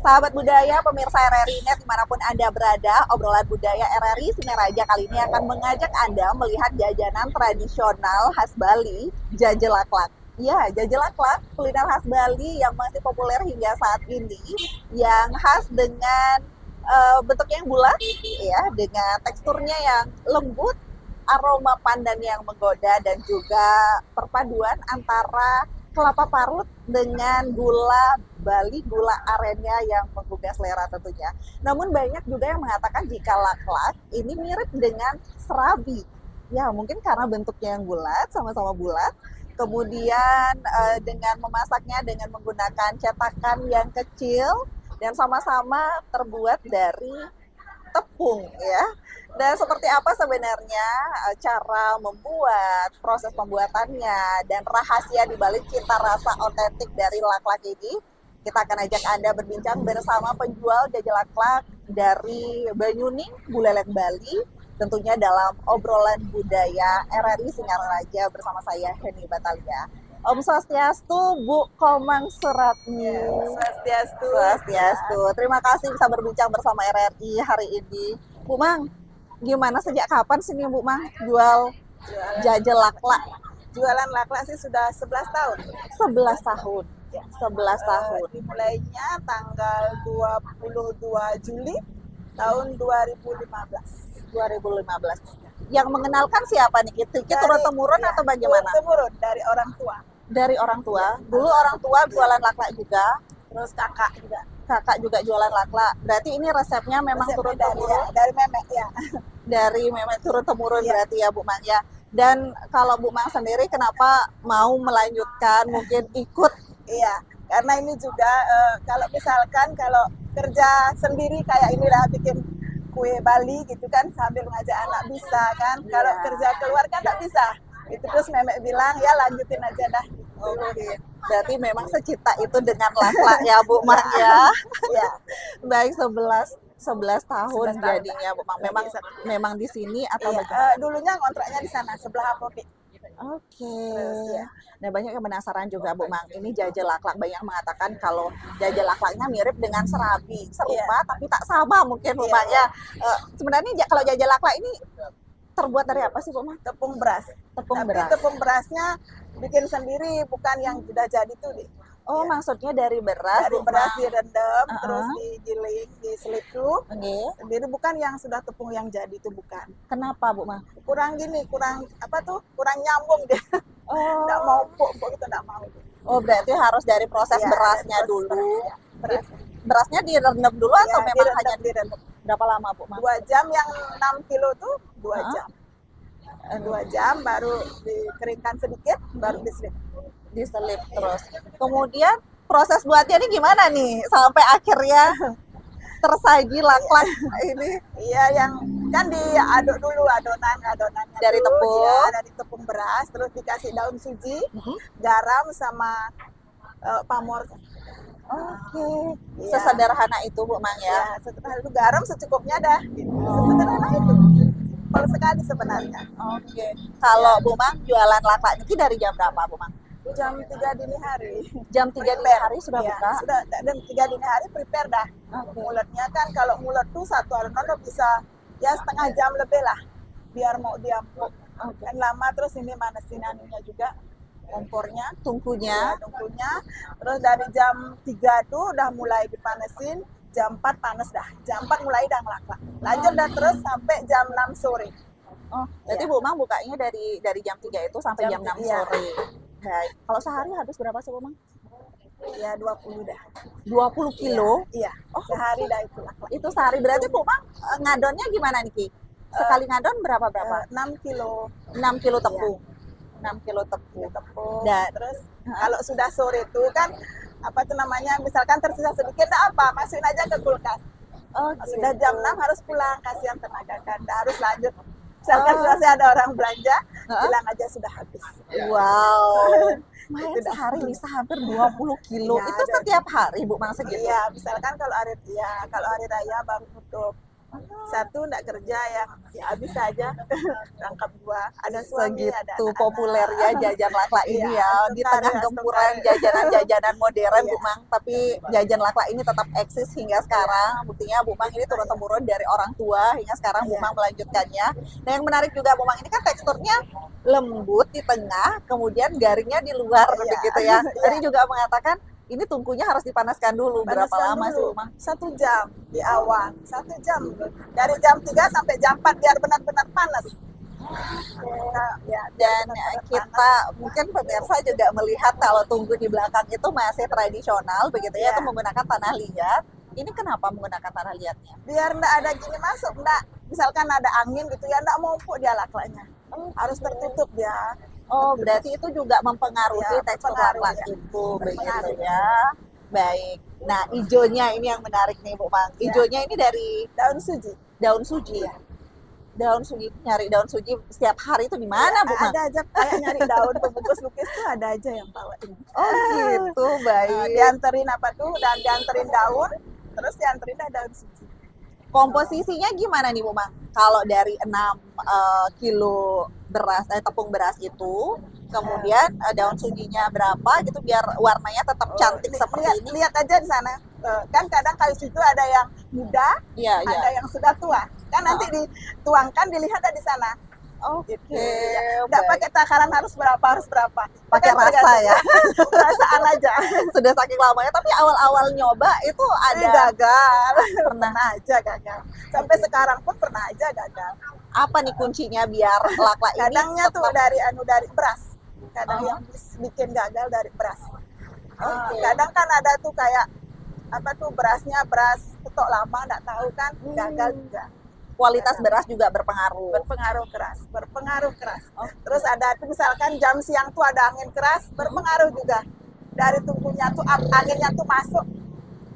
Sahabat budaya, pemirsa RRI Net dimanapun Anda berada, obrolan budaya RRI Sinaraja kali ini akan mengajak Anda melihat jajanan tradisional khas Bali, jajelaklak. Ya, jajelaklak, kuliner khas Bali yang masih populer hingga saat ini, yang khas dengan bentuknya yang bulat, ya, dengan teksturnya yang lembut, aroma pandan yang menggoda, dan juga perpaduan antara kelapa parut dengan gula Bali, gula arennya yang menggugah selera tentunya. Namun banyak juga yang mengatakan jika laklak ini mirip dengan serabi. Ya, mungkin karena bentuknya yang bulat, sama-sama bulat. Kemudian dengan memasaknya dengan menggunakan cetakan yang kecil dan sama-sama terbuat dari tepung, ya. Dan seperti apa sebenarnya cara membuat, proses pembuatannya, dan rahasia di balik cita rasa otentik dari laklak ini? Kita akan ajak Anda berbincang bersama penjual jajal laklak dari Banyuning, Buleleng, Bali, tentunya dalam obrolan budaya RRI Singaraja bersama saya, Heni Batalia. Om Swastiastu, Bu Komang Suratmi. Swastiastu. Swastiastu. Terima kasih bisa berbincang bersama RRI hari ini. Bu Mang, gimana sejak kapan sih nih Bu Mang jual jajal laklak? Jualan laklak sih sudah 11 tahun. 11 tahun. 11 tahun. Dimulainya tanggal 22 Juli tahun 2015. 2015. Yang mengenalkan siapa nih? Kita turun-temurun atau bagaimana? Turun-temurun dari orang tua. Dari orang tua. Dulu orang tua jualan laklak juga. Terus kakak juga. Kakak juga jualan laklak. Berarti ini resepnya memang turun-temurun. Dari memek ya. Dari memek turun-temurun ya. Berarti ya Bu Mang ya. Dan kalau Bu Mang sendiri kenapa mau melanjutkan, mungkin ikut? Iya, karena ini juga kalau misalkan kalau kerja sendiri kayak inilah bikin kue Bali gitu kan sambil ngajak anak bisa kan. Kalau kerja keluar kan tak bisa. Itu terus memek bilang ya lanjutin aja dah. Oke. Berarti memang secita itu dengan laklak ya Bu Mang ya. Iya. Baik, 11 tahun jadinya Bu Mang. Memang di sini atau bagaimana? Dulunya kontraknya di sana sebelah apotek. Oke. Ya. Nah, banyak yang penasaran juga Bu Mang. Ini jajal laklak, banyak yang mengatakan kalau jajal laklaknya mirip dengan serabi, serupa tapi tak sama mungkin Bu Mang ya. Sebenarnya kalau jajal laklak ini terbuat dari apa sih Bu Mang? Tepung beras. Tepung beras. Tepung berasnya bikin sendiri, bukan yang sudah jadi tuh deh. Oh, maksudnya dari beras? Dari beras direndam, terus digiling, diselip sendiri, bukan yang sudah tepung yang jadi itu bukan. Kenapa Bu Mang? Kurang nyambung deh. Oh. Nggak mau empuk gitu, nggak mau. Oh, berarti harus dari proses berasnya dulu. Beras. Berasnya direndam dulu atau memang hanya direndam? Berapa lama Bu Mang? 2 jam, yang 6 kilo tuh 2 jam. 2 jam baru dikeringkan sedikit, baru diselip terus. Kemudian proses buatnya ini gimana nih sampai akhirnya tersaji laklak ini? Iya, yang kan diaduk dulu adonannya dari tepung. Ya, dari tepung beras, terus dikasih daun suji, garam sama pamor. Oke. Sesederhana itu Bu Mang ya. Sesederhana itu, garam secukupnya dah. Sesederhana itu. Simpel sekali sebenarnya. Oke. Kalau Bu Mang jualan laklak ini dari jam berapa Bu Mang? Jam 3 dini hari. Jam 3 dini hari sudah buka? Sudah, jam 3 dini hari prepare dah. Muletnya kan kalau mulet tuh satu adonan bisa ya setengah jam lebih lah. Biar mau diampuk. Kan lama, terus ini manasin anunya juga. Kompornya, tungkunya. Terus dari jam 3 tuh udah mulai dipanesin. Jam 4 panas dah. Jam 4 mulai dah ngelaklak. Lanjut dah terus sampai jam 6 sore. Oh, berarti Bu Mang bukanya dari jam 3 itu sampai jam 6 sore. Baik. Kalau sehari habis berapa sih Bu Mang? Ya 20 dah. 20 kilo? Iya. Oh, sehari dah itu laklak. Itu sehari. Berarti Bu Mang ngadonnya gimana nih Ki? Sekali ngadon berapa? 6 kilo. 6 kilo tepung. 6 kilo tepung. Dan terus kalau sudah sore itu kan apa tuh namanya, misalkan tersisa sedikit apa, masukin aja ke kulkas. Sudah jam 6 harus pulang, kasihan tenaga kan, harus lanjut. Misalkan selesai ada orang belanja, bilang aja sudah habis. Wow. Main sehari bisa hampir 20 kilo. Itu setiap hari Bu Mang segitu? Iya, misalkan kalau hari raya baru tutup. Satu nggak kerja ya habis saja tangkap dua. Ada suami, ada Segitu anak-anak. populernya jajan lak-lak ini Iya, ya di tengah Astungkari, gempuran Astungkari. jajanan-jajanan modern Iya. Bu Mang, tapi jajan lak-lak ini tetap eksis hingga sekarang. Buktinya Bu Mang ini turun temurun dari orang tua hingga sekarang Bu Iya. Mang melanjutkannya. Nah, yang menarik juga Bu Mang ini kan teksturnya lembut di tengah, kemudian garingnya di luar Iya. begitu ya. Iya. Tadi juga mengatakan ini tungkunya harus dipanaskan dulu. Berapa Panaskan lama sih dulu. Bu Mang? 1 jam di awal. 1 jam. Dari jam 3 sampai jam 4 biar benar-benar panas. Ya, Dan benar-benar kita mungkin pemirsa juga melihat kalau tunggu di belakang itu masih tradisional begitu ya, Iya. itu menggunakan tanah liat. Ini kenapa menggunakan tanah liatnya? biar nggak ada gini masuk, nggak misalkan ada angin gitu ya, nggak mau dia laklaknya. Harus tertutup dia. Oh, berarti itu juga mempengaruhi Ya, tekstur berpengaruh, laklak ya. itu begitu Berpengaruh. ya. Baik. Nah, ijonya ini yang menarik nih Bu Mang. Ya. Ijonya ini dari Daun suji. daun suji. Iya. Daun suji, nyari daun suji setiap hari itu di mana Bu Mang? Ada aja kayak nyari daun pembungkus lukis tuh ada aja yang bawa ini. Oh gitu, baik. Dianterin apa tuh, dan dianterin daun, terus dianterin daun suji. Komposisinya gimana nih Bu Mang? Kalau dari 6 kilo beras, tepung beras itu, kemudian daun sujinya berapa gitu biar warnanya tetap cantik seperti lihat, ini? lihat aja di sana. Kan kadang kayu situ ada yang muda, Iya, iya. ada yang sudah tua. Kan nanti dituangkan, dilihat ada di sana. Oke, Nggak baik. pakai takaran harus berapa. Pakai Kan rasa tergantung. ya. Perasaan aja. Sudah saking lamanya, tapi awal-awal nyoba itu Ini ada gagal. Pernah aja gagal. Sampai sekarang pun pernah aja gagal. apa nih kuncinya biar lak-lak ini Kadangnya tuh tetap dari beras. Kadang yang bikin gagal dari beras. Oke. Kadang kan ada tuh kayak apa tuh berasnya beras stok lama nggak tahu kan gagal juga. kualitas beras juga berpengaruh. Berpengaruh keras. Terus ada tuh misalkan jam siang tuh ada angin keras, berpengaruh juga. Dari tungkunya tuh anginnya tuh masuk,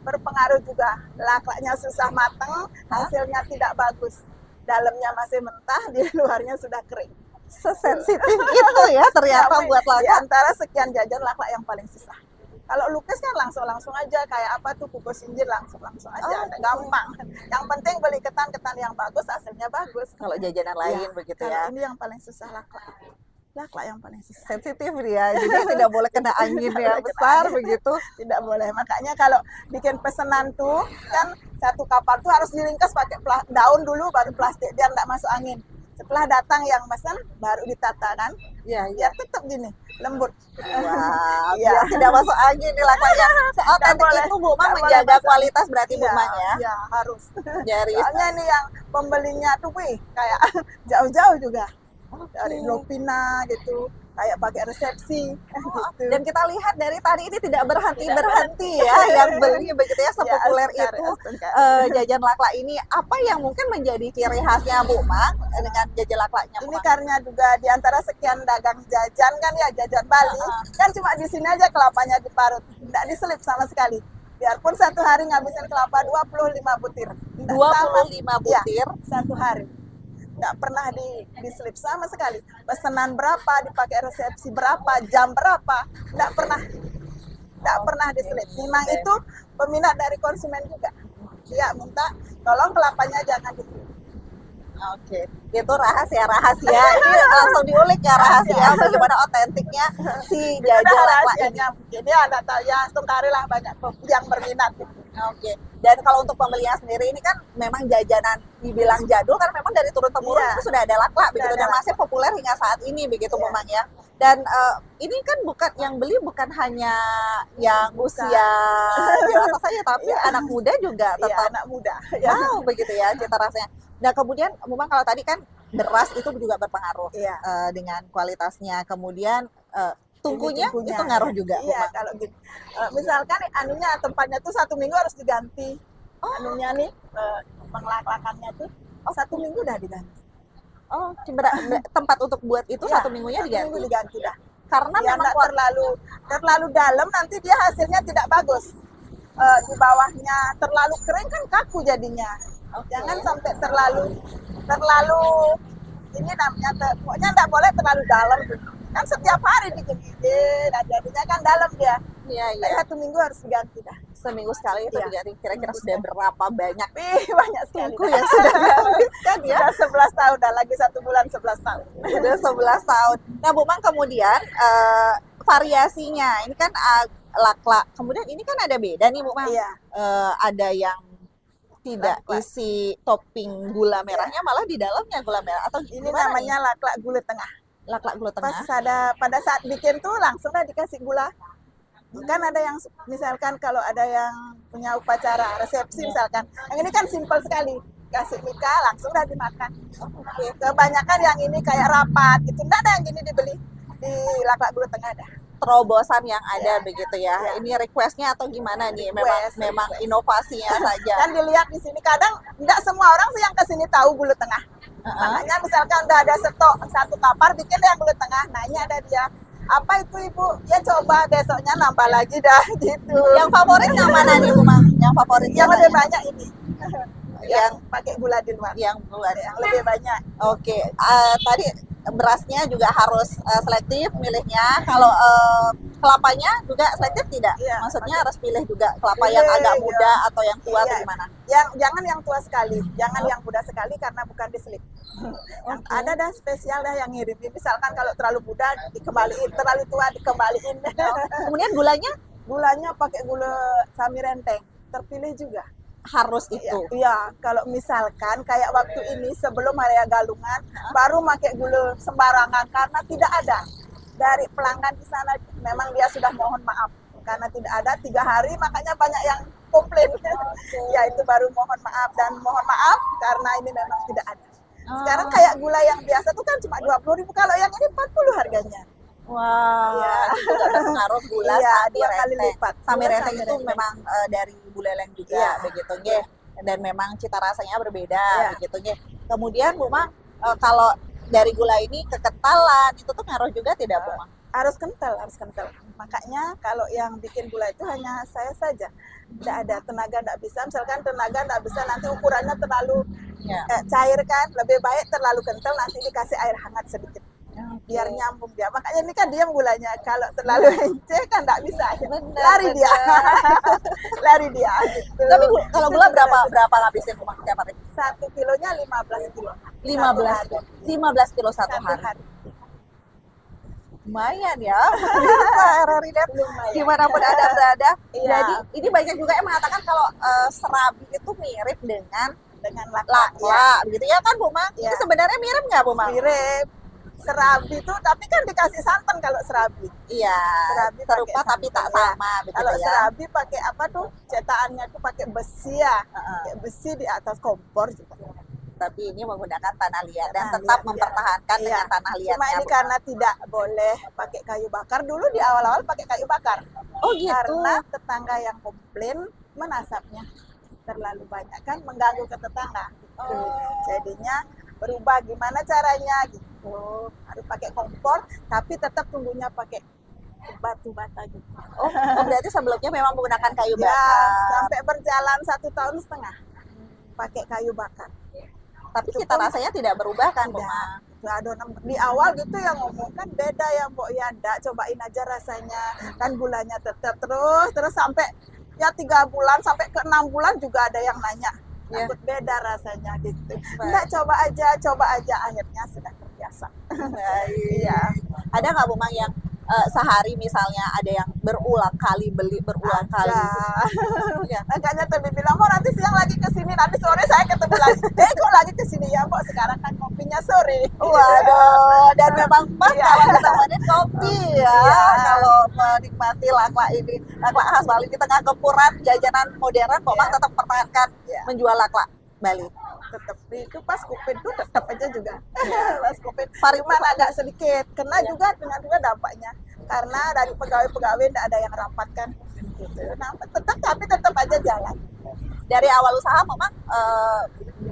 berpengaruh juga. Laklaknya susah matang, hasilnya tidak bagus. Dalamnya masih mentah, di luarnya sudah kering. Sesensitif itu ya ternyata buat Di lak-lak. antara sekian jajan laklak yang paling susah. Kalau lukis kan langsung aja kayak apa tuh kukus sinjir langsung aja, gampang. Yang penting beli ketan yang bagus, hasilnya bagus. Kalau jajanan lain begitu Kalau ya. ini yang paling susah laklak yang paling susah. Sensitif dia, jadi tidak boleh kena angin yang besar begitu. Tidak boleh. Makanya kalau bikin pesanan tuh kan satu kapal tuh harus diringkas pakai daun dulu baru plastik biar nggak masuk angin. Setelah datang yang pesan baru ditata kan, Iya, biar tetap gini lembut. Wah, Iya. biar tidak masuk angin nih lakanya. Seotentik boleh. itu Bu Mang Nggak boleh menjaga masuk. kualitas berarti Bu Iya, Mang ya. iya, harus. Dari Soalnya nih yang pembelinya tuh wih kayak jauh-jauh juga. Dari Lopina gitu, kayak pakai resepsi gitu. dan kita lihat dari tadi ini tidak berhenti ya yang beli begitu ya sepopuler Astungkari, itu Astungkari. jajan lak-lak ini. Apa yang mungkin menjadi ciri khasnya Bu Mang dengan jajan lak-laknya Bu Ini Mang? karena juga di antara sekian dagang jajan kan ya jajan Bali, kan cuma di sini aja kelapanya diparut, nggak diselip sama sekali. Biarpun satu hari ngabisin kelapa 25 butir. Nggak 25 Iya, butir. satu hari. Nggak pernah diselip sama sekali. Pesanan berapa, dipakai resepsi berapa, jam berapa, nggak pernah diselip. Memang itu peminat dari konsumen juga. Dia minta tolong kelapanya jangan diselip. Oke, itu rahasia. Ini langsung diulik ya rahasia bagaimana otentiknya si Udah jajan lak-lak ini. rahasianya. Jadi ada tahu ya Astungkari lah banyak yang berminat gitu. Oke. Dan kalau untuk pembelinya sendiri ini kan memang jajanan dibilang jadul kan memang dari turun temurun Iya. itu sudah ada lak-lak begitu Sudah dan ada masih populer hingga saat ini begitu Iya. memang ya. Dan ini kan bukan yang beli bukan hanya yang usia dewasa saja tapi Iya. anak muda juga Iya, tetap anak muda. Ya. mau begitu ya cita rasanya. Nah kemudian memang kalau tadi kan beras itu juga berpengaruh Iya. dengan kualitasnya. Kemudian tungkunya Ini itu ngaruh ya. juga. Iya, Bang. kalau gitu. Misalkan anunya tempatnya tuh 1 minggu harus diganti. Anunya nih pengelak-lakannya tuh 1 minggu udah diganti. Oh, tempat untuk buat itu Iya, 1 minggunya 1 diganti. minggu diganti dah. Karena Biar memang nggak terlalu dalam nanti dia hasilnya tidak bagus. Di bawahnya terlalu kering kan kaku jadinya. Jangan sampai terlalu ini namanya pokoknya nggak boleh terlalu dalam. Kan setiap hari digigit dan jadinya kan dalam dia. Iya, iya. 1 minggu harus diganti dah. Seminggu sekali itu Iya, jadi kira-kira seminggu sudah sekali. berapa banyak Banyak sekali. tungku yang sudah dihabiskan ya? Sudah 11 tahun, dah lagi 1 bulan 11 tahun. Udah 11 tahun. Nah, Bu Mang, kemudian variasinya ini kan laklak. Kemudian ini kan ada beda nih, Bu Mang. Iya. Ada yang tidak Laklak. isi topping gula merahnya, malah di dalamnya gula merah atau Ini gimana namanya laklak gula tengah. nih? Laklak gula Pas tengah. pada saat bikin tuh langsung dah dikasih gula. Kan ada yang misalkan kalau ada yang punya upacara resepsi misalkan, yang ini kan simpel sekali, kasih mika langsung dah dimakan. Oke. Kebanyakan yang ini kayak rapat gitu, enggak ada yang gini dibeli di laklak gula tengah dah. Terobosan yang ada Ya. begitu ya. Ya. Ini requestnya atau gimana nih? Request, Memang request. inovasinya saja. Kan dilihat di sini kadang enggak semua orang sih yang kesini tahu gula tengah. Makanya misalkan udah ada stok satu kapar bikin yang gula tengah, nanya ada dia apa itu ibu, ya coba besoknya nambah lagi dah gitu. Yang favorit yang mana nih, Bu Mang? Yang favorit Yang lebih biasanya? banyak ini yang Yang pakai gula di luar, yang bulan. yang lebih banyak. Oke, tadi berasnya juga harus selektif milihnya. Kalau kelapanya juga selektif tidak? Iya, Maksudnya pakai. harus pilih juga kelapa Pilih, yang agak iya. muda atau yang tua atau Iya. gimana? Yang jangan yang tua sekali, jangan yang muda sekali karena bukan diselip. Yang Oke. ada dah spesial dah yang ngirim. Misalkan kalau terlalu muda dikembaliin, terlalu tua dikembaliin. Kemudian gulanya Gulanya pakai gula sami renteng, terpilih juga. harus Iya, itu. iya, kalau misalkan kayak waktu ini sebelum Raya Galungan baru pakai gula sembarangan karena tidak ada. Dari pelanggan di sana memang dia sudah mohon maaf karena tidak ada 3 hari, makanya banyak yang komplain. Ya itu baru mohon maaf dan mohon maaf karena ini memang tidak ada. Sekarang kayak gula yang biasa tuh kan cuma 20.000, kalau yang ini 40 harganya. Wah, Iya. itu juga berpengaruh gula Iya, sami 2 kali renteng. lipat. Sami Gula renteng sami itu renteng. memang dari buleleng juga Iya. begitu nggih. Dan memang cita rasanya berbeda Iya. begitu nggih. Kemudian Bu Mang, kalau dari gula ini kekentalan itu tuh ngaruh juga tidak, Bu Mang? Harus kental, harus kental. Makanya kalau yang bikin gula itu hanya saya saja. Tidak ada tenaga, tidak bisa. Misalkan tenaga tidak bisa, nanti ukurannya terlalu Ya. cair kan. Lebih baik terlalu kental, nanti dikasih air hangat sedikit. Biar nyambung dia. Makanya ini kan diam gulanya. Kalau terlalu encer kan tidak bisa. Benar, Lari dia. Lari dia. Gitu. Tapi kalau gula Itu berapa ngabisin Bu Mang tiap hari? 1 kilonya 15 kilo. 15 Satu 15 kilo satu Satu hari. hari. Lumayan ya. Bisa RRI Net Lumayan. dimanapun Anda berada. Iya. Jadi ini banyak juga yang mengatakan kalau serabi itu mirip dengan Dengan laklak. Ya. laklak begitu ya kan Bu Mang? Iya. Itu sebenarnya mirip nggak Bu Mang? Mirip. Serabi itu tapi kan dikasih santan kalau serabi. Iya. Serabi Serupa pakai tapi tak santan, ya. sama begitu Kalau ya. serabi pakai apa tuh? Cetakannya tuh pakai besi ya. Heeh. Pakai besi di atas kompor juga. Tapi ini menggunakan tanah liat dan Tanah tetap liat, mempertahankan iya. dengan tanah liatnya. Cuma ini Bu karena Mang. tidak boleh pakai kayu bakar. Dulu di awal-awal pakai kayu bakar. Oh gitu. Karena tetangga yang komplain menasapnya terlalu banyak kan mengganggu ke tetangga. Gitu. Oh. Jadinya berubah gimana caranya gitu. Harus pakai kompor tapi tetap tunggunya pakai batu bata gitu. Oh, berarti sebelumnya memang menggunakan kayu Ya, bakar. sampai berjalan 1,5 tahun pakai kayu bakar. Tapi Itu cita pun rasanya tidak berubah kan Bu tidak. Mang? Itu adonan di awal gitu yang ngomong kan beda ya Mbok ya, ndak cobain aja rasanya. Kan gulanya tetap terus sampai ya 3 bulan sampai ke 6 bulan juga ada yang nanya. Iya. Takut beda rasanya gitu. Baik. Enggak coba aja akhirnya sudah terbiasa. Iya. Ada nggak Bu Mang yang sehari misalnya ada yang berulang kali beli berulang kali? Ya. Makanya tadi bilang, oh nanti siang lagi ke sini, nanti sore saya ketemu lagi. Kok lagi ke sini ya, Mbok? Sekarang kan kopinya sore. Waduh, dan memang pas Iya. kalau ditemanin kopi ya. Iya. Kalau menikmati laklak ini, laklak khas Bali di tengah gempuran jajanan modern, Bu Mang Iya. tetap mempertahankan Iya. menjual laklak Bali. Tetap itu pas kupin tuh tetap aja juga. Pas kupin. Vari- Cuman agak sedikit. Kena juga dengan juga dampaknya. Karena dari pegawai-pegawai tidak ada yang rapat kan. Gitu. Nah, tetap aja jalan. Dari awal usaha Bu Mang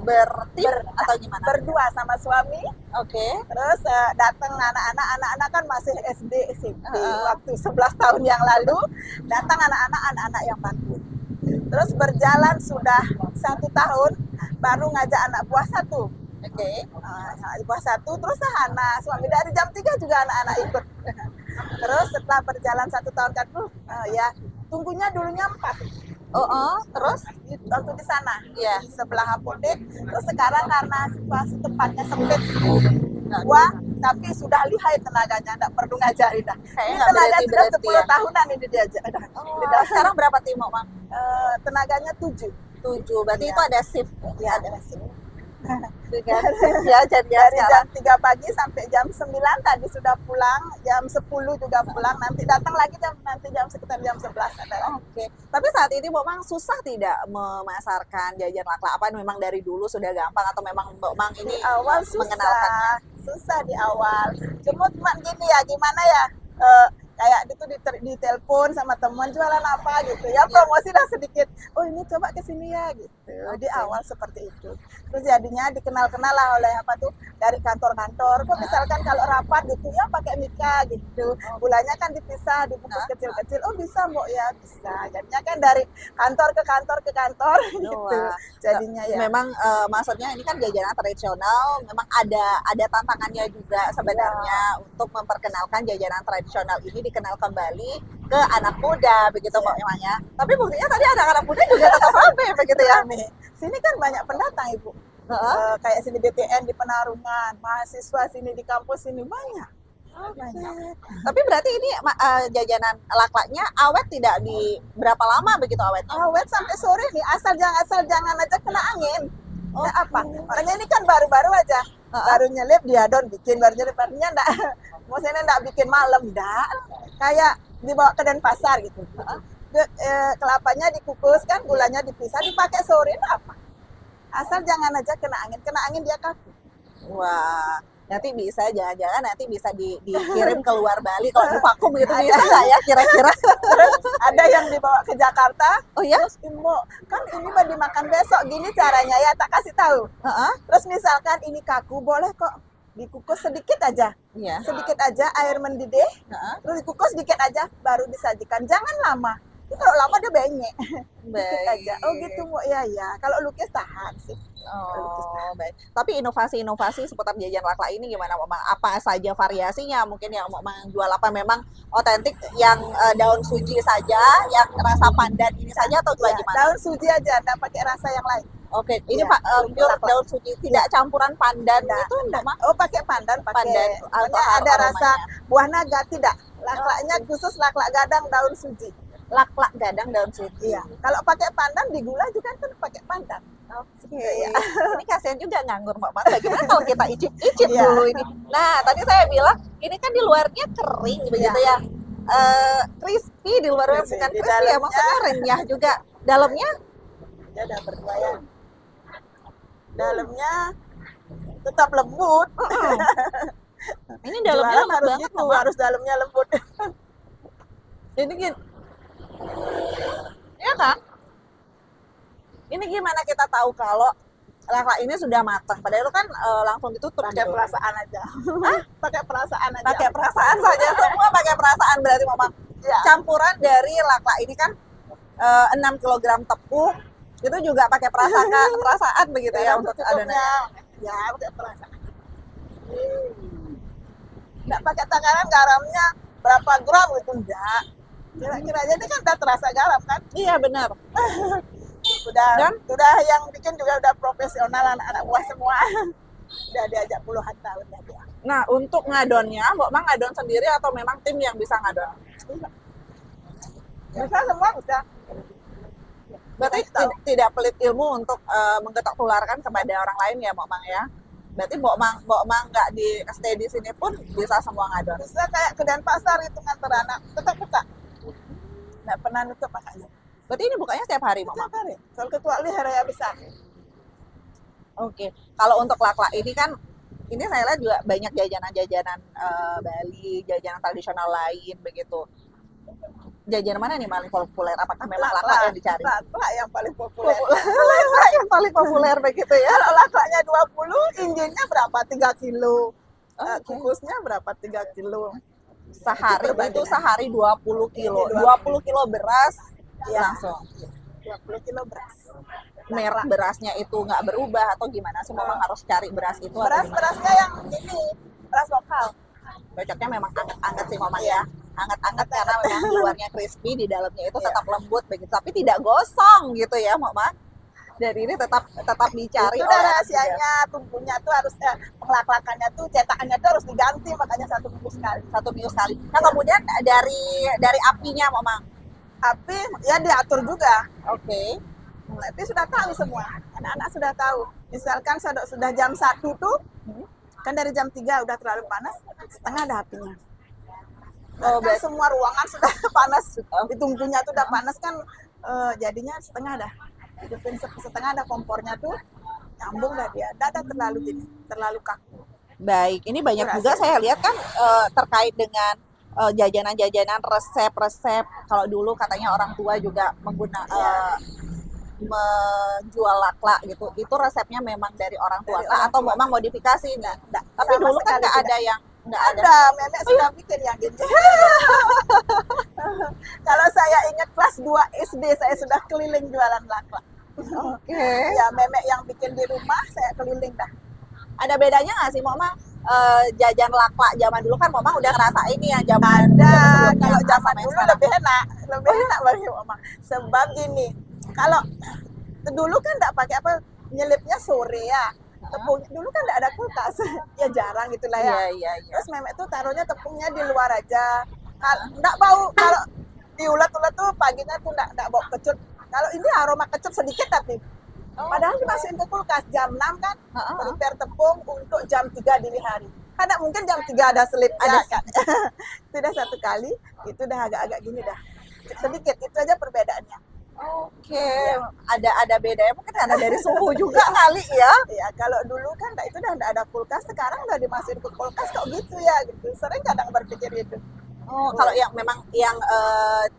bertim atau gimana? Berdua sama suami. Oke. Terus datang anak-anak kan masih SD SMP Heeh. waktu 11 tahun yang lalu datang anak-anak yang bantu. Terus berjalan sudah 1 tahun baru ngajak anak buah 1. Oke. Anak buah 1 terus Hana suami dari jam 3 juga anak-anak ikut. Terus setelah berjalan 1 tahun kan ya tunggunya dulunya 4. Terus? Waktu di sana, Iya. di sebelah apotek. Terus sekarang karena situasi tempatnya sempit, gua tapi sudah lihai tenaganya, nggak perlu ngajarin dah. Ini Kayaknya tenaga nggak sudah berhenti 10 ya. tahunan ini diajar. Oh, sekarang berapa tim, Mang? Tenaganya 7. 7. Berarti Iya. itu ada shift. Ya, ada sih. Dengan shift ya jadinya Dari sekarang. jam 3 pagi sampai jam 9 tadi sudah pulang, jam 10 juga pulang, nanti datang lagi jam sekitar jam 11 ada. Oke. Tapi saat ini Mbak Mang susah tidak memasarkan jajan laklak? Apa memang dari dulu sudah gampang atau memang Mbak Mang Di ini awal mengenalkannya? susah di awal. Cuma gini ya, gimana ya? Kayak itu ditelepon sama teman jualan apa gitu ya, promosi lah sedikit. Oh ini coba ke sini ya gitu. Di awal seperti itu. Terus jadinya dikenal-kenal lah oleh apa tuh dari kantor-kantor. Kok misalkan kalau rapat gitu ya pakai mika gitu. Gulanya kan dipisah, dibungkus kecil-kecil. Oh bisa Mbok ya, bisa. Jadinya kan dari kantor ke kantor ke kantor gitu. Wah. Jadinya ya. Memang maksudnya ini kan jajanan tradisional, memang ada tantangannya juga sebenarnya untuk memperkenalkan jajanan tradisional ini dikenal kembali ke anak muda begitu Mbak Emang ya. Tapi buktinya tadi anak-anak muda juga tetap ramai begitu ya. Rame. Sini kan banyak pendatang Ibu. Kayak sini BTN di Penarungan, mahasiswa sini di kampus sini banyak. Banyak. Tapi berarti ini jajanan laklaknya awet tidak di berapa lama begitu awetnya? Awet sampai sore nih, asal jangan aja kena angin. Oh apa? Orangnya ini kan baru-baru aja. Baru nyelip dia don bikin, baru nyelip barunya enggak. Maksudnya enggak bikin malam, enggak. Kayak dibawa ke Denpasar gitu. Kelapanya dikukus kan, gulanya dipisah, dipakai sore apa? Asal jangan aja kena angin dia kaku. Wah, nanti bisa jangan-jangan nanti bisa dikirim ke luar Bali kalau di vakum gitu bisa nggak ya kira-kira? Terus ada yang dibawa ke Jakarta. Oh ya? Terus Imbo, kan ini mau dimakan besok, gini caranya ya, tak kasih tahu. Terus misalkan ini kaku, boleh kok dikukus sedikit aja. Iya. Sedikit aja air mendidih, terus dikukus sedikit aja, baru disajikan. Jangan lama. Itu kalau lama dia benyek. Dikit aja. Oh gitu Mbok ya ya. Kalau lukis tahan sih. Oh, baik. Tapi inovasi-inovasi seputar jajan laklak ini gimana, Mang? Apa saja variasinya? Mungkin yang mau jual apa memang otentik yang daun suji saja, yang rasa pandan ini saja atau juga Ya, gimana? daun suji aja, enggak pakai rasa yang lain. Oke, ini Ya, Pak pure laklak. daun suji, tidak campuran pandan Enggak, itu enggak, Mang? Oh, pakai pandan, pakai. Pandan, Pokoknya ada rasa buah naga tidak. Laklaknya khusus laklak gadang daun suji. Laklak gadang daun suji. Iya. Kalau pakai pandan di gula juga kan pakai pandan. Oke. Iya. Ini kasihan juga nganggur Mbak Mang. Bagaimana kalau kita icip-icip Iya. dulu ini? Nah, tadi saya bilang ini kan di luarnya kering begitu ya. Crispy di luarnya, Crispy. bukan Di crispy ya, dalamnya- maksudnya renyah juga. Dalamnya Dia ada berdua. Dalamnya tetap lembut. ini dalamnya Jualan lembut harus banget gitu, Mbak Mang. harus dalamnya lembut. Ini gini. Ya kan? Ini gimana kita tahu kalau laklak ini sudah matang? Padahal itu kan langsung ditutup. Pakai gitu. perasaan aja. Pakai perasaan aja. Pakai perasaan saja, semua pakai perasaan berarti Mama. Ya. Campuran dari laklak ini kan 6 kg tepung, itu juga pakai perasaan begitu ya untuk adonannya. Ya, pakai perasaan. Enggak pakai takaran garamnya berapa gram gitu enggak. Kira-kira aja ini kan udah terasa garam kan. Iya benar. Udah yang bikin juga udah profesional, anak-anak buah semua. Udah diajak puluhan tahun dah dia. Nah untuk ngadonnya, Mbak Mang ngadon sendiri atau memang tim yang bisa ngadon? Bisa semua bisa. Berarti tidak pelit ilmu untuk menggetok tularkan kepada orang lain ya Mbak Mang ya? Berarti Mbak Mang nggak di stay di sini pun bisa semua ngadon? Bisa kayak ke Denpasar itu nganter anak, tetap buka. Nggak pernah nutup makanya. Berarti ini bukanya setiap hari Mbak Mang? Setiap hari. Soal ketua li hari raya besar. Oke, kalau untuk laklak ini kan, ini saya lihat juga banyak jajanan-jajanan Bali, jajanan tradisional lain begitu. Jajanan mana nih paling populer? Apakah memang laklak yang dicari? Laklak yang paling populer. Laklak yang paling populer begitu ya? Kalau laklaknya 20, injinnya berapa? 3 kilo. Oke. Kukusnya berapa? 3 kilo. Sehari itu Perbandingan. sehari 20 kilo. Ini 20 kilo beras Iya. langsung. 20 kilo beras. Merek berasnya itu nggak berubah atau gimana sih? Memang harus cari beras itu atau gimana? Beras-berasnya yang ini, beras lokal. Cocoknya memang anget-anget sih Mama ya. Hangat-hangat karena memang di luarnya crispy, di dalamnya itu tetap lembut begitu, tapi tidak gosong gitu ya, Mama. Dan ini tetap dicari Itu oleh udah anak muda. rahasianya, tumpunya tuh harus pengelak-lakannya tuh cetakannya tuh harus diganti, makanya 1 minggu sekali. 1 minggu sekali. Nah, kemudian dari apinya, Mama. Tapi ya diatur juga. Oke. Tapi sudah tahu semua, anak-anak sudah tahu. Misalkan sudah jam 1 tuh, kan dari jam 3 udah terlalu panas, setengah ada apinya. Oh, Kan semua ruangan sudah panas, di tumpunya tuh udah panas kan, jadinya setengah dah. Hidupin setengah ada kompornya tuh, nyambung dah dia. Nggak ada terlalu gini, terlalu kaku. Baik, ini banyak juga saya lihat kan terkait dengan jajanan-jajanan, resep-resep. Kalau dulu katanya orang tua juga menjual laklak gitu. Itu resepnya memang dari orang tua Dari orang atau tua. memang modifikasi nih? Tapi Sama dulu kan sekali nggak ada tidak. yang nggak ada. Ada, nenek sudah bikin yang gini. Kalau saya ingat kelas 2 SD, saya sudah keliling jualan laklak. Oke. Ya, memek yang bikin di rumah, saya keliling dah. Ada bedanya nggak sih, Mama? Jajan laklak zaman dulu kan Mama udah ngerasain nih yang zaman Ada, sebelumnya, kalau zaman sama yang dulu sekarang. lebih enak bagi mama. Sebab gini, kalau dulu kan nggak pakai apa, nyelipnya sore ya. Tepung dulu kan nggak ada kulkas, ya jarang gitulah ya. Iya. Terus memek tuh taruhnya tepungnya di luar aja. Nggak bau, kalau diulet-ulet tuh paginya tuh nggak bau kecut. Kalau ini aroma kecut sedikit tapi padahal dimasukin ke kulkas jam 6 kan, prepare tepung untuk jam 3 dini hari. Karena mungkin jam 3 ada selipnya kan. Itu udah 1 kali, itu udah agak-agak gini dah. Sedikit, itu aja perbedaannya. Oke, ada bedanya mungkin karena dari suhu juga kali ya. Ya, kalau dulu kan itu udah ada kulkas, sekarang udah dimasukin ke kulkas kok gitu ya gitu. Sering kadang berpikir itu. Oh, kalau yang memang yang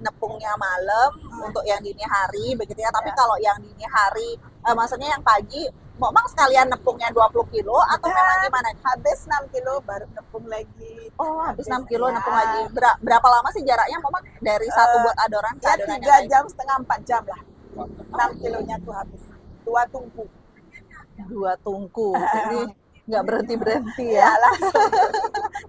nepungnya malam untuk yang dini hari begitu ya. Tapi kalau yang dini hari, maksudnya yang pagi, Momang sekalian nepungnya 20 kilo atau memang gimana? Habis 6 kilo baru nepung lagi. Oh, habis 6 kilo ya. nepung lagi. Berapa lama sih jaraknya Momang dari satu buat adonan ke Ya adonan 3 jam setengah 4 jam lah. 6 kilonya tuh habis. 2 tungku. 2 tungku. Ini nggak berhenti Ya ya. langsung.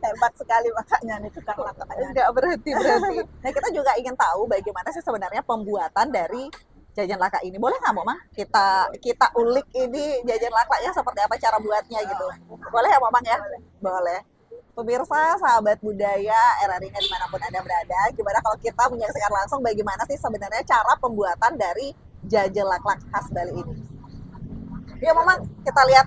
Hebat sekali makanya nih tukang laklaknya. Nggak berhenti. Nah, kita juga ingin tahu bagaimana sih sebenarnya pembuatan dari jajan laklak ini. Boleh nggak, Momang? Kita ulik ini jajan laklaknya seperti apa cara buatnya gitu. Boleh ya, Momang ya? Boleh. Pemirsa, sahabat budaya, RRI-nya dimanapun Anda berada, gimana kalau kita menyaksikan langsung bagaimana sih sebenarnya cara pembuatan dari jajan laklak khas Bali ini. Yuk, Momang, kita lihat.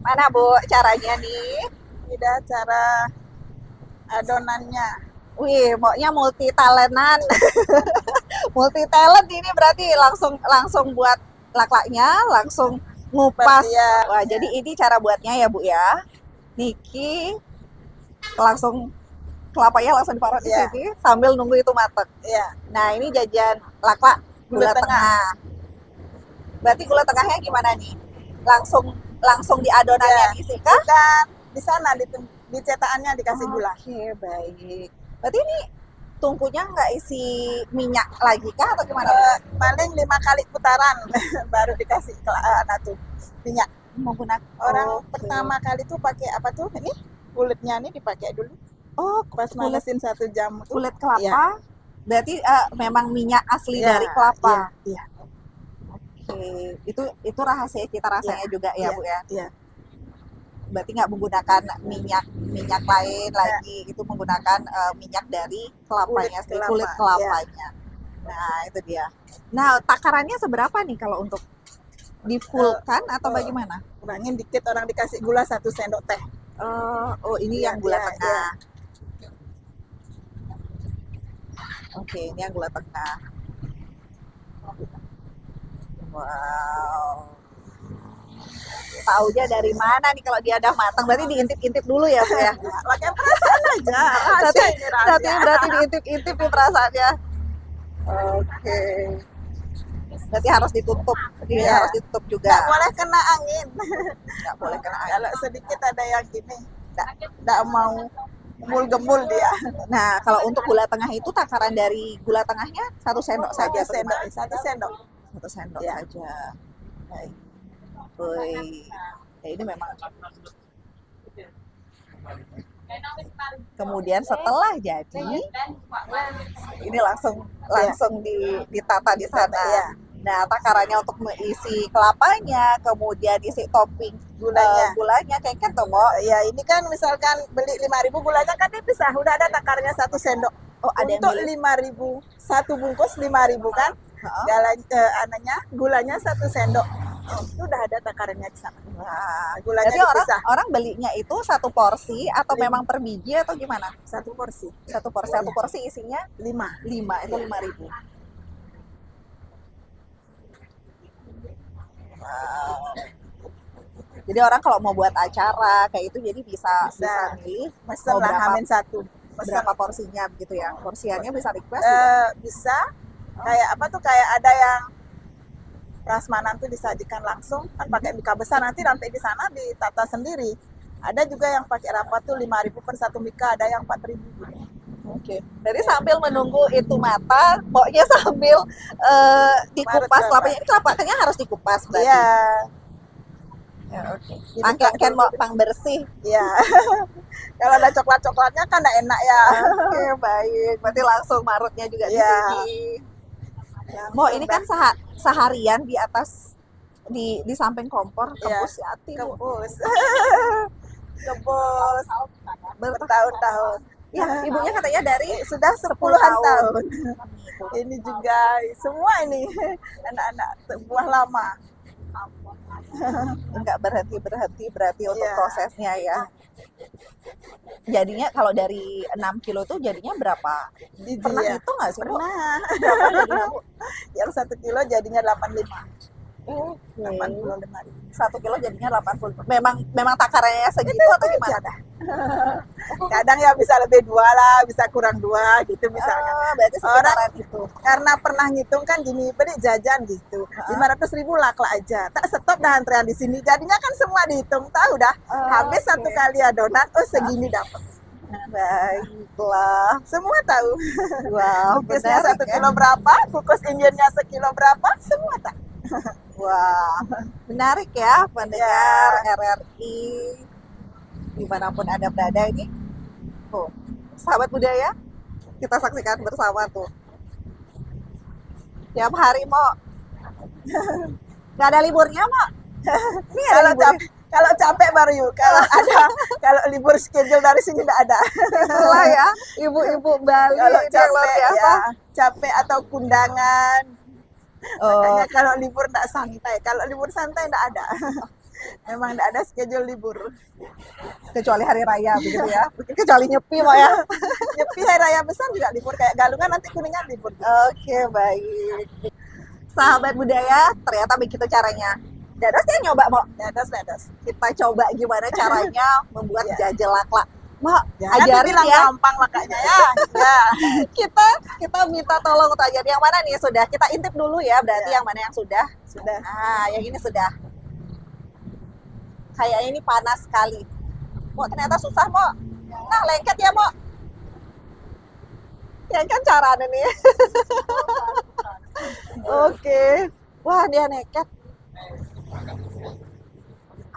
Mana, Bu, caranya nih? Tidak cara adonannya. Wih, maunya multi talentan. Multi talent ini berarti langsung buat laklaknya, langsung ngupas. Ya, Wah, jadi ini cara buatnya ya, Bu ya. Niki langsung kelapanya langsung diparut di sini sambil nunggu itu mateng. Iya. Nah, ini jajan laklak gula tengah. Berarti gula tengahnya gimana nih? Langsung di adonannya diisi kah? Bukan, di sana di cetakannya dikasih gula. Oke, baik. Berarti ini tungkunya nggak isi minyak lagi kah atau gimana? Paling 5 kali putaran baru dikasih minyak. Menggunakan Orang pertama kali tuh pakai apa tuh? Ini kulitnya nih dipakai dulu. Oh, pas manasin 1 jam tuh. Kulit kelapa. Ya. Berarti memang minyak asli dari kelapa. Iya. Oke, itu rahasia cita rasanya juga ya, Bu ya. Iya. Berarti nggak menggunakan minyak lain lagi, itu menggunakan minyak dari kelapanya, kulit kelapanya. Nah, itu dia. Nah, takarannya seberapa nih kalau untuk di-fullkan atau bagaimana? Kurangin dikit, orang dikasih gula 1 sendok teh. Oh, ini yang gula tengah. Oke, ini yang gula tengah. Wow. Taunya dari mana nih kalau dia udah matang? Berarti diintip-intip dulu ya, Bu ya? Pakai perasaan aja. Berarti diintip-intip nih perasaannya. Oke. Berarti harus ditutup. Harus ditutup juga. Nggak boleh kena angin. Nggak boleh kena angin. Kalau sedikit ada yang gini, nggak mau gemul-gemul dia. Nah, kalau untuk gula tengah itu takaran dari gula tengahnya 1 sendok saja. 1 sendok. 1 sendok saja. Baik. Woi, ya ini memang Kemudian setelah jadi, ini langsung ditata di sana. Iya. Nah, takarannya untuk mengisi kelapanya, kemudian isi topping gulanya kayak gitu, Mo. Ya ini kan misalkan beli 5.000 gulanya kan dipisah, udah ada takarnya 1 sendok. Oh, ada yang Untuk milih. 5.000 satu bungkus 5.000 kan? Gulanya 1 sendok. Udah ada takarannya di sana. Nah, Gulanya jadi dipisah. orang belinya itu satu porsi atau memang per biji atau gimana? 1 porsi. Satu porsi isinya 5 itu 5.000. Wow. Jadi orang kalau mau buat acara kayak itu jadi bisa milih Mesen mau lah berapa, Hamin 1. berapa porsinya begitu ya. Porsiannya bisa request Bisa. Kayak apa tuh, kayak ada yang prasmanan tuh disajikan langsung kan pakai mika besar, nanti sampai di sana ditata sendiri. Ada juga yang pakai rapat tuh 5.000 per 1 mika, ada yang 4.000. Oke. Jadi sambil menunggu itu matang, pokoknya sambil dikupas kelapanya. Ini kelapanya harus dikupas berarti. Iya. Ya, oke. Angkat mau pang bersih. Iya. Kalau ada coklat-coklatnya kan enggak enak ya. Oke, baik. Berarti langsung marutnya juga di Iya. sini. Mo, ini kan seharian di atas di samping kompor kebus ya, kebus. Kebus bertahun-tahun. Ya, ibunya katanya dari sudah 10-an tahun. Ini juga semua ini anak-anak buah lama. Enggak berhenti berarti untuk prosesnya ya. Jadinya kalau dari 6 kilo itu jadinya berapa? Pernah hitung nggak sih? Pernah. Berapa jadinya, Bu? Yang 1 kilo jadinya 85. 85. 1 kilo jadinya 80. Memang takarannya segitu atau gimana? Kadang ya bisa lebih 2 lah, bisa kurang 2 gitu misalnya. Berarti sekitaran itu. Karena pernah ngitung kan gini, beli jajan gitu. 500.000 lak aja. Tak stop dah antrean di sini. Jadinya kan semua dihitung, tahu dah. Habis 1 kali adonan, segini dapat. Baiklah. Semua tahu. Wow, Bungkusnya 1 kilo berapa, bungkus Indiannya sekilo berapa, semua tahu. Wah, menarik ya pendengar RRI dimanapun Anda berada ini. Tuh, sahabat budaya, kita saksikan bersama tuh. Tiap hari, Mo. Nggak ada liburnya, Mo. Ini kalau capek baru yuk. Kalau libur schedule dari sini nggak ada. Itulah ya, ibu-ibu Bali kalau capek luar biasa. Capek atau kundangan. Makanya kalau libur nggak santai. Kalau libur santai nggak ada. Memang nggak ada schedule libur. Kecuali hari raya begitu ya. Kecuali nyepi, Mo ya. Nyepi hari raya besar juga libur. Kayak Galungan nanti Kuningan libur. Oke, baik. Sahabat budaya, ternyata begitu caranya. Dados ya nyoba, Mo? Dados. Kita coba gimana caranya membuat jajel laklak. Mo, ajarin ya. Gampang makanya ya. Kita minta tolong untuk ajarin yang mana nih sudah. Kita intip dulu ya, berarti yang mana yang sudah. Sudah. Nah, yang ini sudah. Kayak ini panas sekali. Mo, ternyata susah, Mo. Nah, lengket ya, Mo. Ya kan caranya nih. Oke. Wah, dia nekat.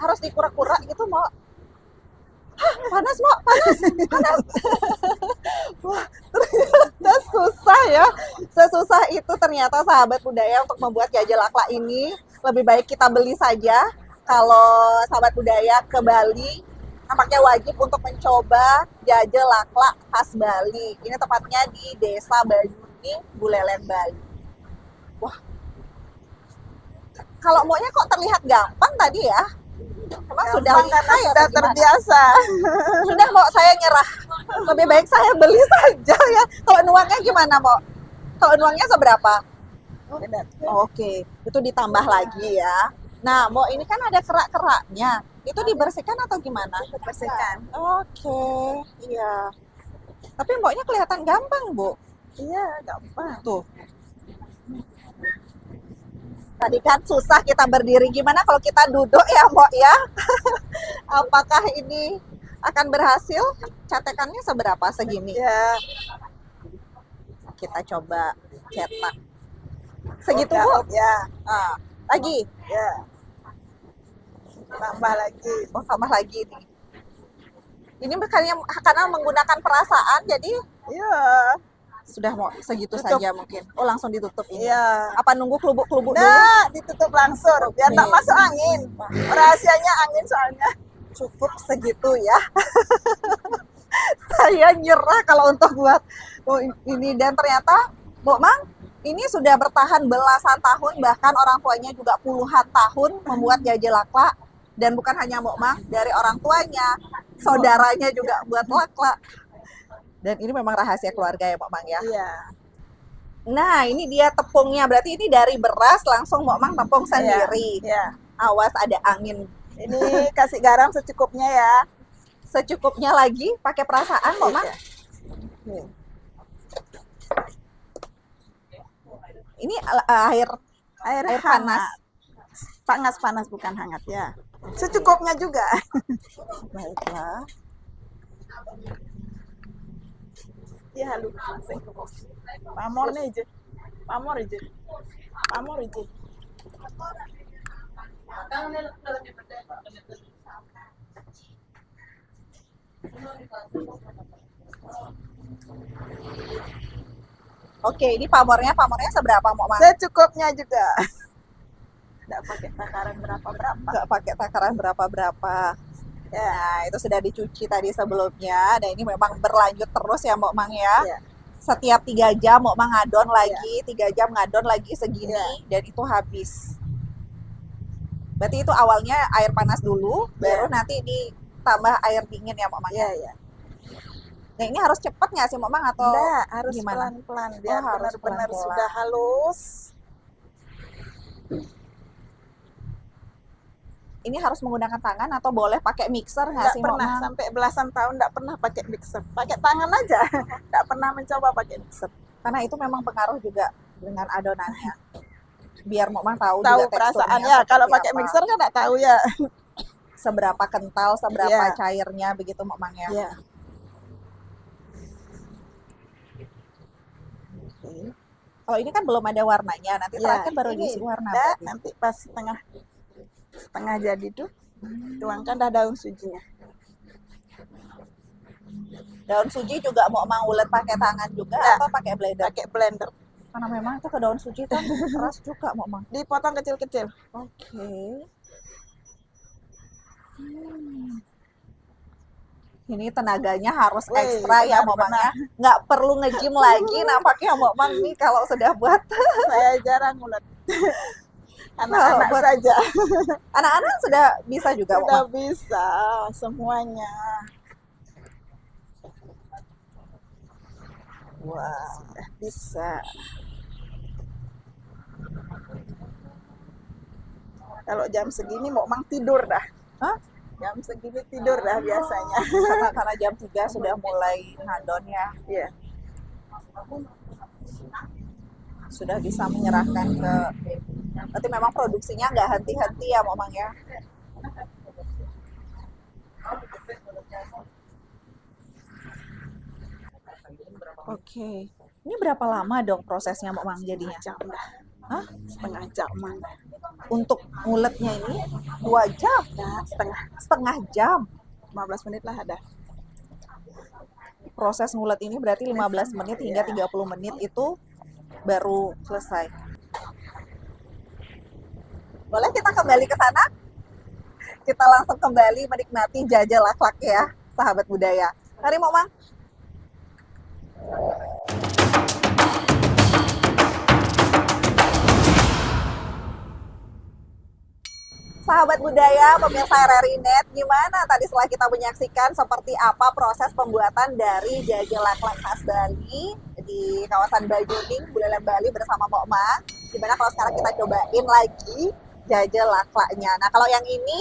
Harus dikura-kura gitu, Mo. Hah, panas, Mo, panas. Wah, ternyata susah ya. Sesusah itu ternyata sahabat budaya untuk membuat jajel laklak ini. Lebih baik kita beli saja. Kalau sahabat budaya ke Bali, nampaknya wajib untuk mencoba jajel laklak khas Bali. Ini tepatnya di Desa Banyuning, Buleleng, Bali. Wah, kalau maunya kok terlihat gampang tadi ya? Emang sudah terbiasa. Sudah, Mo, saya nyerah. Lebih baik saya beli saja ya. Kalau nuangnya gimana, Mo? Kalau nuangnya seberapa? Oke, itu ditambah lagi ya. Nah, Mo, ini kan ada kerak-keraknya. Itu dibersihkan atau gimana? Dibersihkan. Oke, iya. Tapi Mboknya kelihatan gampang, Bu. Iya, gampang. Tuh. Tadi kan susah kita berdiri, gimana kalau kita duduk ya, Mbok ya? Apakah ini akan berhasil? Catekannya seberapa segini? Ya. Kita coba cetak. Segitu, Bu? Ya. Nah, lagi? Ya. Tambah lagi. Oh, tambah lagi nih. Ini karena menggunakan perasaan, jadi Iya. sudah mau segitu Tutup. saja mungkin. Oh, langsung ditutup ini. Iya. Apa nunggu kelubuk-kelubuk dulu? Nah, ditutup langsung biar Oke. tak masuk angin. Rahasianya angin soalnya. Cukup segitu ya. Saya nyerah kalau untuk buat ini, dan ternyata Mbok Mang ini sudah bertahan belasan tahun, bahkan orang tuanya juga puluhan tahun membuat jajel laklak. Dan bukan hanya Mbok Mang, dari orang tuanya, saudaranya juga buat laklak. Dan ini memang rahasia keluarga ya Mbok Mang ya. Iya. Nah, ini dia tepungnya. Berarti ini dari beras langsung Mbok Mang tepung sendiri. Iya. Awas ada angin. Ini kasih garam secukupnya ya. Secukupnya lagi, pakai perasaan Mbok Mang. Nih. Ini air Air panas. hangat. Panas bukan hangat ya. Secukupnya juga. Baiklah. Iya, lu sing pamor nih je. Pamor je. Pamor je. Oke, ini pamornya seberapa Mbok Mang? Secukupnya juga. Nggak pakai takaran berapa-berapa. Nggak pakai takaran berapa-berapa. Ya. Nah, itu sudah dicuci tadi sebelumnya. Dan ini memang berlanjut terus ya Mbok Mang ya. Ya. Setiap 3 jam Mbok Mang ngadon lagi, 3 jam ngadon lagi segini, Ya. dan itu habis. Berarti itu awalnya air panas dulu, baru nanti ditambah air dingin ya Mbok Mang. Iya, iya. Nah, ini harus cepat nggak sih Mbok Mang atau Enggak, harus gimana? pelan-pelan biar harus benar-benar pelan-pelan. sudah halus. Ini harus menggunakan tangan atau boleh pakai mixer nggak Enggak sih Mbok pernah, Mang? sampai belasan tahun enggak pernah pakai mixer. Pakai tangan aja. Enggak pernah mencoba pakai mixer. Karena itu memang pengaruh juga dengan adonannya. Biar Mbok Mang tahu Tahu juga perasaannya. teksturnya Kalau seperti pakai apa. mixer kan enggak tahu ya. Seberapa kental, seberapa Iya. cairnya begitu Mbok Mang ya. Iya. Oke. Kalau ini kan belum ada warnanya, nanti Ya, terakhir baru ini diisi warna dah, berarti. nanti pas setengah jadi tuh tuangkan dah daun sujinya. Daun suji juga Mbok Mang ulet pakai tangan juga Ya. atau pakai blender? Pakai blender. Karena memang itu ke daun suji kan keras juga Mbok Mang. Dipotong kecil-kecil. Oke. Ini tenaganya harus Wih, ekstra ya Mbok Mang ya. Nggak perlu nge-gym lagi nampaknya Mbok Mang nih kalau sudah buat. Saya jarang ulet. Anak-anak buat- saja Anak-anak sudah bisa juga Mbok sudah Mang. bisa semuanya. Wah, Sudah bisa. Kalau jam segini mau mang tidur dah. Hah? Jam segini tidur dah biasanya. karena jam 3 sudah mulai ngadon ya. Iya. Sudah bisa menyerahkan ke, berarti memang produksinya nggak henti-henti ya Mbok Mang ya. Oke, ini berapa lama dong prosesnya Mbok Mang jadinya? Jam dah. Hah? Setengah jaman dah. Untuk nguletnya ini 2 jam, Dah, setengah jam. 15 menit lah ada. Proses ngulet ini berarti 15 menit hingga 30 menit itu baru selesai. Boleh kita kembali ke sana? Kita langsung kembali menikmati jajal laklak ya, sahabat budaya. Mari Mbok Mang. Sahabat budaya, pemirsa RRI Net, gimana tadi setelah kita menyaksikan seperti apa proses pembuatan dari jajal laklak khas Bali di kawasan Banyuning, Buleleng Bali bersama Mbok Mang. Gimana kalau sekarang kita cobain lagi jajal laklaknya. Nah, kalau yang ini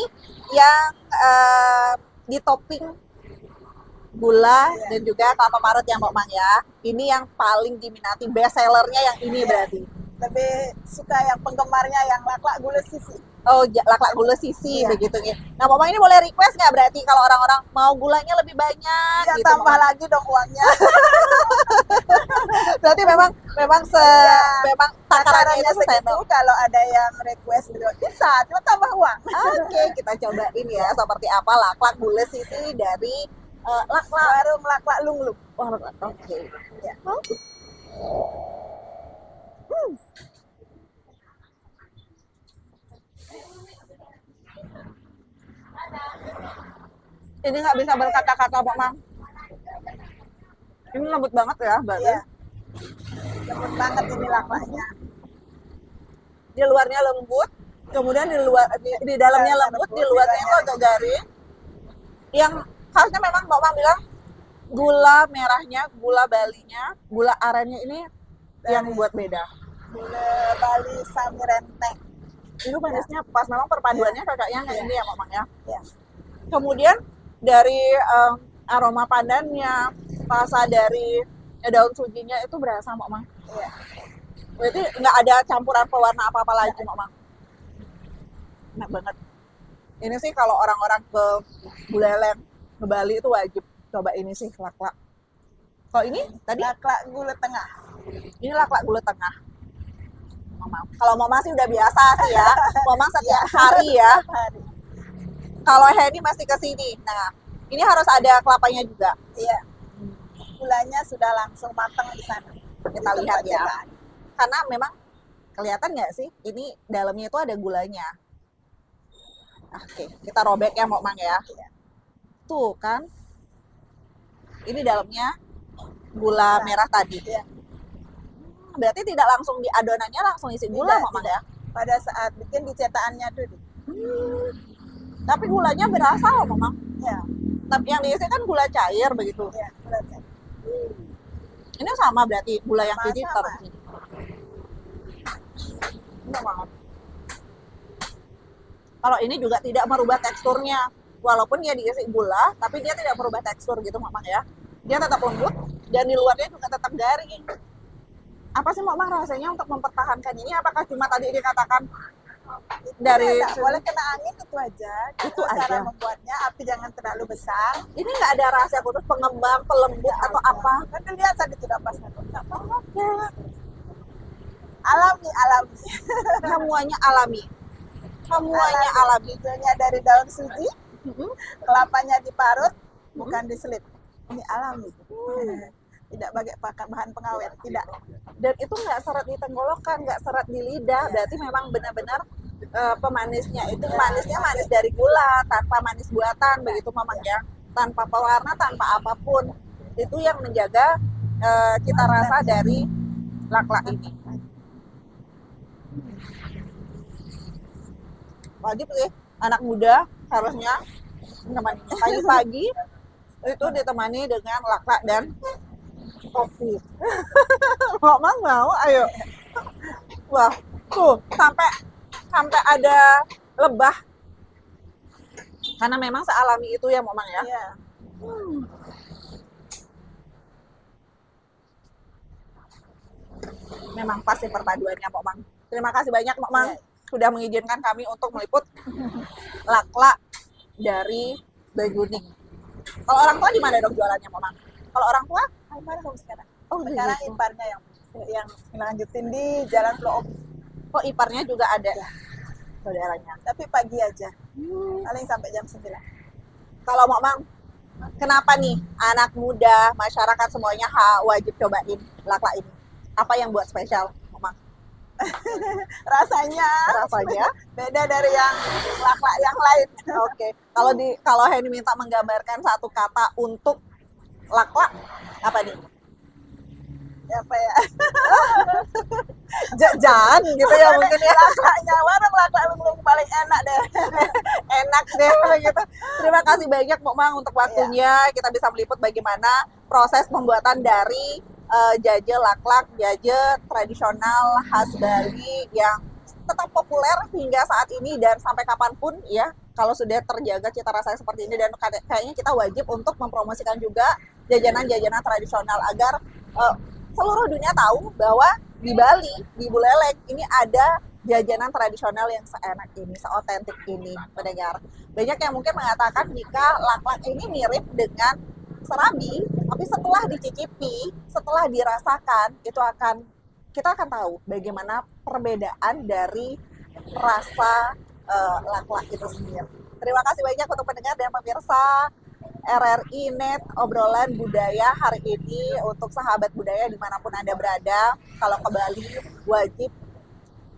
yang di topping gula dan juga kelapa parut ya Mbok Mang ya. Ini yang paling diminati, best sellernya yang ini berarti. Lebih suka yang penggemarnya yang laklak gula sisi. Oh, laklak gula sisi Iya. begitu ya. Nah, Mbok Mang ini boleh request nggak berarti kalau orang-orang mau gulanya lebih banyak Ya gitu. tambah Mbok Mang? lagi dong uangnya. Berarti memang memang takarannya itu segitu. Kalau ada yang request gitu, bisa cuma tambah uang. Oke, kita cobain ya seperti apa laklak gula sisi dari Laklak. Warung laklak lunglung. Wah, oke. Ya. Ini nggak bisa berkata-kata, Pak Mang. Ini lembut banget ya, berarti. Iya. Lembut banget ini laklaknya. Di luarnya lembut, kemudian di dalamnya lembut, di luarnya itu agak garing. Yang harusnya memang Pak Mang bilang gula merahnya, gula Balinya, gula arennya ini yang buat beda. Gula Bali Samirenteng. Itu manisnya pas, memang perpaduannya cocoknya kayak ini ya Pak Mang ya. Ya. Kemudian dari aroma pandannya, rasa dari daun sujinya itu berasa Mak Mang. Iya. Berarti nggak ada campuran pewarna apa-apa lagi Mak Mang. Enak banget. Ini sih kalau orang-orang ke Buleleng, ke Bali itu wajib coba ini sih, laklak. Kalau ini tadi Laklak gula tengah. ini laklak gula tengah. Mama. Kalau Mama sih udah biasa sih ya. Mama setiap hari ya. Hari. Kalau Henny masih ke sini. Nah, ini harus ada kelapanya juga. Iya. Gulanya sudah langsung matang di sana. Kita lihat ya. Karena memang kelihatan nggak sih? Ini dalamnya itu ada gulanya. Oke, kita robek ya, Mok Mang ya. Iya. Tuh kan. Ini dalamnya gula merah tadi. Iya. Berarti tidak langsung di adonannya langsung isi gula, Tidak, Mok Mang tidak. ya. Pada saat bikin dicetakannya dulu. Tapi gulanya berasa loh, Mok Mang. Ya. Tapi yang diisi kan gula cair begitu. Ya, gula tengah. Ini sama berarti gula yang Sama, ini sama. taruh sini. Enak banget. Kalau ini juga tidak merubah teksturnya. Walaupun dia diisi gula, tapi dia tidak merubah tekstur gitu, Mamang ya. Dia tetap lembut dan di luarnya juga tetap garing. Apa sih Mamang rasanya untuk mempertahankan ini? Apakah cuma tadi dikatakan dari Nggak boleh kena angin itu aja. Itu Cara aja. membuatnya api jangan terlalu besar. ini nggak ada rahasia khusus pengembang, pelembut atau apa? Kan lihat tadi sudah pas nggak apa-apa. Ya, Alami, alami. semuanya alami. Semuanya alami. Hijaunya dari daun suji, Mm-mm. kelapanya diparut, bukan diselip. Ini alami. Tidak pakai bahan pengawet, tidak. Dan itu nggak seret di tenggorokan, nggak seret di lidah. Berarti memang benar-benar pemanisnya itu manisnya manis dari gula, tanpa manis buatan begitu Mamang ya, tanpa pewarna, tanpa apapun. Itu yang menjaga cita rasa dari laklak ini. Wajib sih anak muda harusnya menemani pagi-pagi itu ditemani dengan laklak dan kopi. Mamang mau, ayo. Wah, tuh sampai ada lebah. Karena memang sealami itu ya, Mamang ya. Iya. Memang pasti perpaduannya, Mamang. Terima kasih banyak, Mamang, Iya. sudah mengizinkan kami untuk meliput laklak dari Banyuning. Kalau orang tua di mana dong jualannya, Mamang? Kalau orang tua? Almarhum dong sekarang. Oh, Sekarang gitu. iparnya yang melanjutin di Jalan Pulau Om. Oh, iparnya juga ada saudaranya. Tapi pagi aja. Paling sampai jam 9. Kalau Mamang, kenapa nih anak muda, masyarakat semuanya wajib cobain laklak ini? Apa yang buat spesial, Mamang? Rasanya Rasanya? beda dari yang laklak yang lain. Oke. Kalau Henny minta menggambarkan satu kata untuk laklak, apa nih? Apa ya? Jajan gitu ya mungkin ya. Laklaknya warung laklak belum paling enak deh. Enak deh gitu. Terima kasih banyak Mamang untuk waktunya. Kita bisa meliput bagaimana proses pembuatan dari jaje laklak, jaje tradisional khas Bali yang tetap populer hingga saat ini dan sampai kapanpun ya. Kalau sudah terjaga cita rasanya seperti ini, dan kayaknya kita wajib untuk mempromosikan juga jajanan-jajanan tradisional agar seluruh dunia tahu bahwa di Bali, di Buleleng ini ada jajanan tradisional yang seenak ini, seotentik ini, pendengar. Banyak yang mungkin mengatakan jika laklak ini mirip dengan serabi, tapi setelah dicicipi, setelah dirasakan, kita akan tahu bagaimana perbedaan dari rasa laklak itu sendiri. Terima kasih banyak untuk pendengar dan pemirsa RRI Net obrolan budaya hari ini untuk sahabat budaya dimanapun Anda berada. Kalau ke Bali wajib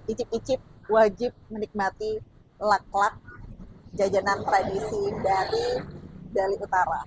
icip-icip, wajib menikmati lak-lak jajanan tradisi dari Bali Utara.